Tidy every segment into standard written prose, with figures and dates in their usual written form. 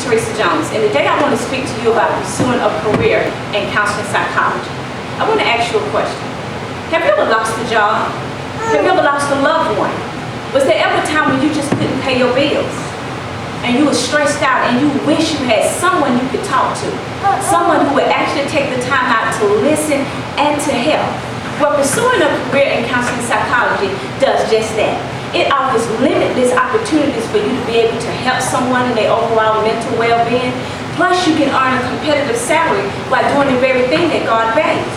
Teresa Jones, and today I want to speak to you about pursuing a career in counseling psychology. I want to ask you a question. Have you ever lost a job? Have you ever lost a loved one? Was there ever a time when you just couldn't pay your bills? And you were stressed out and you wish you had someone you could talk to? Someone who would actually take the time out to listen and to help? Well, pursuing a career in counseling psychology does just that. It offers limitless opportunities for you to be able to help someone in their overall mental well-being. Plus, you can earn a competitive salary while doing the very thing that God values.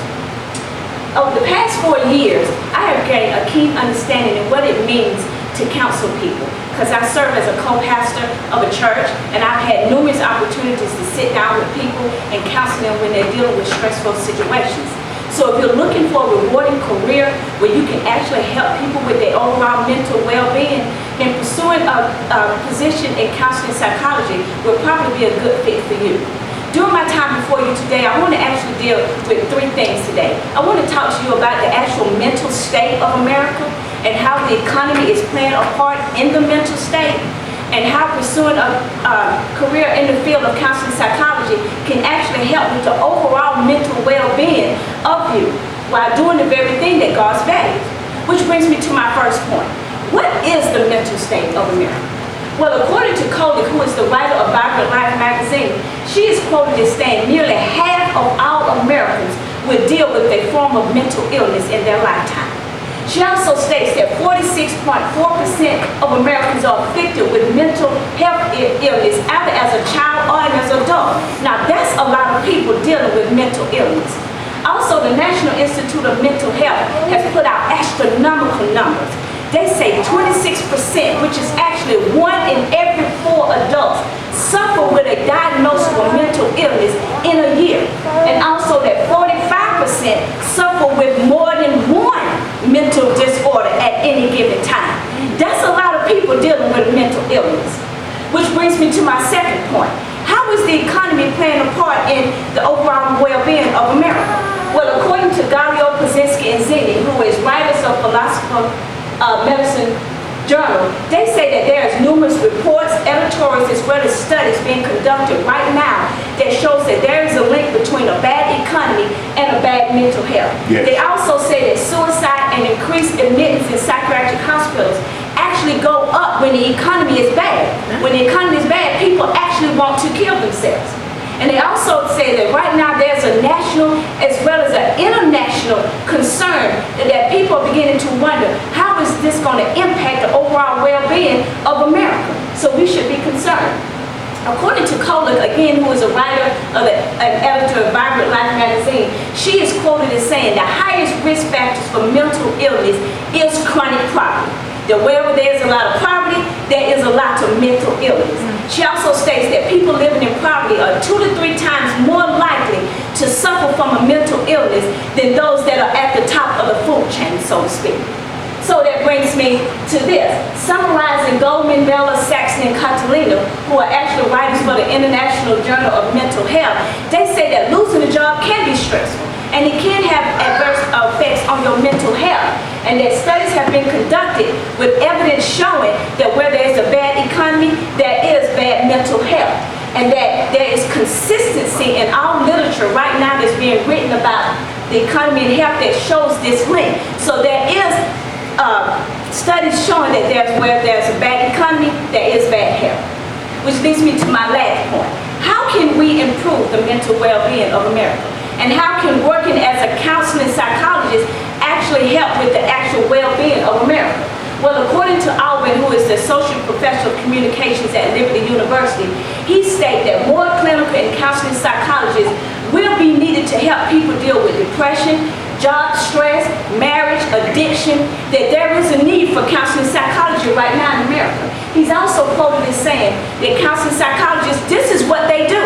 Over the past 4 years, I have gained a keen understanding of what it means to counsel people, because I serve as a co-pastor of a church, and I've had numerous opportunities to sit down with people and counsel them when they're dealing with stressful situations. So if you're looking for a rewarding career where you can actually help people with their overall mental well-being, then pursuing a position in counseling psychology will probably be a good fit for you. During my time before you today, I want to actually deal with 3 things today. I want to talk to you about the actual mental state of America and how the economy is playing a part in the mental state, and how pursuing a career in the field of counseling psychology can actually help with the overall mental well-being of you while doing the very thing that God values. Which brings me to my first point. What is the mental state of America? Well, according to Kolick, who is the writer of Vibrant Life magazine, she is quoted as saying nearly half of all Americans will deal with a form of mental illness in their lifetime. She also states that 46.4% of Americans are afflicted with mental health illness, either as a child or as an adult. Now, that's a lot of people dealing with mental illness. Also, the National Institute of Mental Health has put out astronomical numbers. They say 26%, which is actually 1 in every 4 adults, suffer with a diagnosis of mental illness in a year. And also that 45% suffer with more than 1 mental disorder at any given time. That's a lot of people dealing with mental illness. Which brings me to my second point. How is the economy playing a part in the overall well-being of America? Well, according to Galio, Pazinski, and Zini, who is writers of Philosophical Medicine Journal, they say that there's numerous reports, editorials, as well as studies being conducted right now that shows that there is a link between a bad economy and a bad mental health. Yes. They also say that suicide and increased admittance in psychiatric hospitals actually go up when the economy is bad. When the economy is bad, people actually want to kill themselves. And they also say that right now there's a national as well as an international concern that people are beginning to wonder, how is this going to impact the overall well-being of America? So we should be concerned. According to Kolick, again, who is a writer of an editor of Vibrant Life magazine, she is quoted as saying the highest risk factors for mental illness is chronic poverty. That wherever there's a lot of poverty, there is a lot of mental illness. She also states that people living in poverty are 2 to 3 times more likely to suffer from a mental illness than those that are at the top of the food chain, so to speak. So that brings me to this. Summarizing Goldman, Miller, Saxon, and Catalina, who are actually writers for the International Journal of Mental Health, they say that losing a job can be stressful, and it can have adverse effects on your mental health. And that studies have been conducted with evidence showing that where there is a bad economy, there is bad mental health. And that there is consistency in all literature right now that's being written about the economy and health that shows this link. So there is studies showing that where there's a bad economy, there is bad health. Which leads me to my last point. How can we improve the mental well-being of America? And how can working as a counseling psychologist actually help with the actual well-being of America? Well, according to Alvin, who is the Associate Professor of Communications at Liberty University, he stated that more clinical and counseling psychologists will be needed to help people deal with depression, job stress, marriage, addiction, that there is a need for counseling psychology right now in America. He's also quoted as saying that counseling psychologists, this is what they do.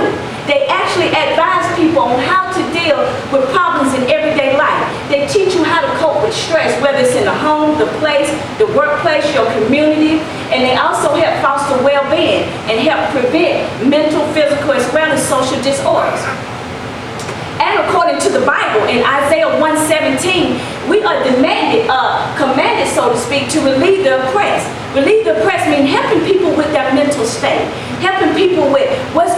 They actually advise people on how to deal with problems in everyday life. They teach you how to cope with stress, whether it's in the home, the place, the workplace, your community, and they also help foster well-being and help prevent mental, physical, as well as social disorders. And according to the Bible, in Isaiah 1:17, we are commanded, so to speak, to relieve the oppressed. Relieve the oppressed means helping people with their mental state, helping people with what's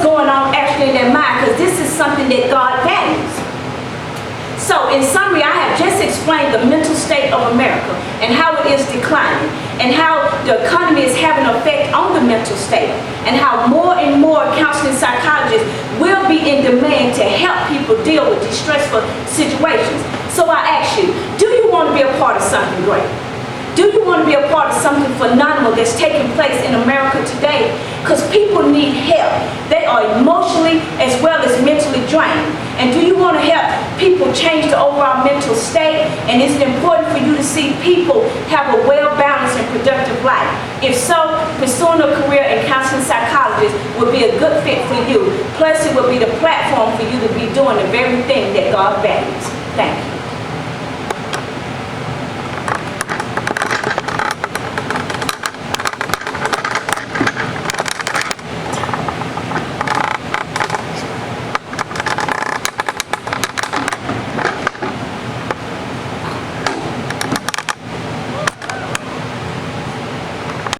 So, in summary, I have just explained the mental state of America and how it is declining, and how the economy is having an effect on the mental state, and how more and more counseling psychologists will be in demand to help people deal with these stressful situations. So I ask you, do you want to be a part of something great? Do you want to be a part of something phenomenal that's taking place in America today? Because people need help. They are emotionally as well as mentally drained. And do you want to help people change the overall mental state? And is it important for you to see people have a well-balanced and productive life? If so, pursuing a career in counseling psychologist would be a good fit for you. Plus, it would be the platform for you to be doing the very thing that God values. Thank you.